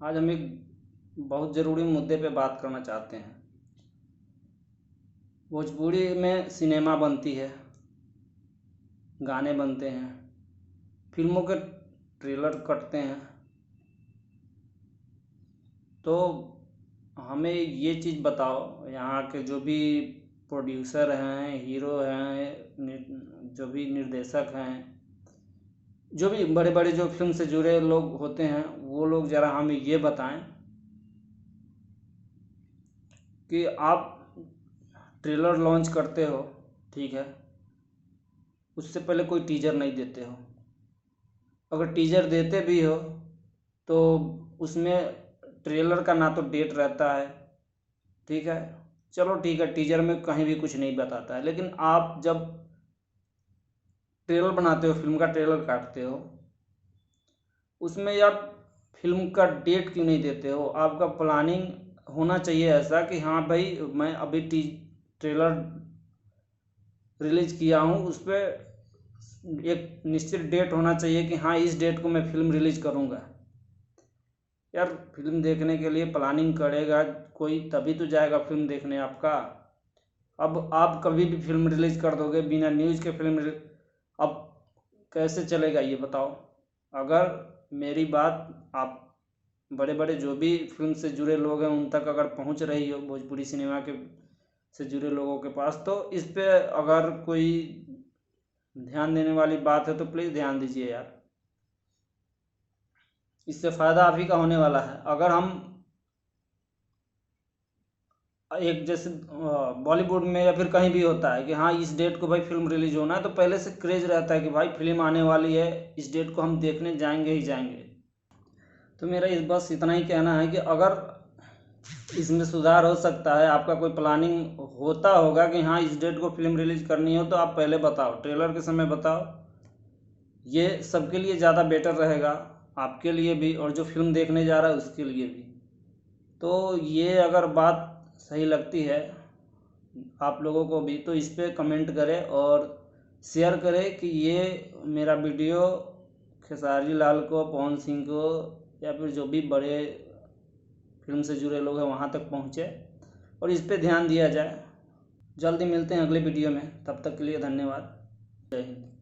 आज हम एक बहुत ज़रूरी मुद्दे पे बात करना चाहते हैं। भोजपुरी में सिनेमा बनती है, गाने बनते हैं, फिल्मों के ट्रेलर कटते हैं। तो हमें ये चीज़ बताओ, यहाँ के जो भी प्रोड्यूसर हैं, हीरो हैं, जो भी निर्देशक हैं, जो भी बड़े बड़े जो फिल्म से जुड़े लोग होते हैं, वो लोग ज़रा हमें ये बताएं कि आप ट्रेलर लॉन्च करते हो, ठीक है, उससे पहले कोई टीजर नहीं देते हो। अगर टीजर देते भी हो तो उसमें ट्रेलर का ना तो डेट रहता है, ठीक है, चलो ठीक है, टीजर में कहीं भी कुछ नहीं बताता है, लेकिन आप जब ट्रेलर बनाते हो, फिल्म का ट्रेलर काटते हो, उसमें आप फिल्म का डेट क्यों नहीं देते हो? आपका प्लानिंग होना चाहिए ऐसा कि हाँ भाई, मैं अभी ट्रेलर रिलीज किया हूँ, उस पर एक निश्चित डेट होना चाहिए कि हाँ, इस डेट को मैं फिल्म रिलीज करूँगा। यार, फिल्म देखने के लिए प्लानिंग करेगा कोई तभी तो जाएगा फिल्म देखने आपका। अब आप कभी भी फिल्म रिलीज कर दोगे बिना न्यूज़ के अब कैसे चलेगा ये बताओ? अगर मेरी बात आप बड़े बड़े जो भी फिल्म से जुड़े लोग हैं उन तक अगर पहुंच रही हो, भोजपुरी सिनेमा के से जुड़े लोगों के पास, तो इस पे अगर कोई ध्यान देने वाली बात है तो प्लीज़ ध्यान दीजिए यार। इससे फ़ायदा आप ही का होने वाला है। अगर हम एक जैसे बॉलीवुड में या फिर कहीं भी होता है कि हाँ, इस डेट को भाई फिल्म रिलीज होना है, तो पहले से क्रेज रहता है कि भाई फिल्म आने वाली है, इस डेट को हम देखने जाएंगे ही जाएंगे। तो मेरा इस बस इतना ही कहना है कि अगर इसमें सुधार हो सकता है, आपका कोई प्लानिंग होता होगा कि हाँ, इस डेट को फिल्म रिलीज करनी हो, तो आप पहले बताओ, ट्रेलर के समय बताओ। ये सबके लिए ज़्यादा बेटर रहेगा, आपके लिए भी और जो फिल्म देखने जा रहा है उसके लिए भी। तो ये अगर बात सही लगती है आप लोगों को भी, तो इस पर कमेंट करें और शेयर करें कि ये मेरा वीडियो खेसारी लाल को, पवन सिंह को, या फिर जो भी बड़े फिल्म से जुड़े लोग हैं वहाँ तक पहुँचे और इस पे ध्यान दिया जाए। जल्दी मिलते हैं अगले वीडियो में, तब तक के लिए धन्यवाद। जय हिंद।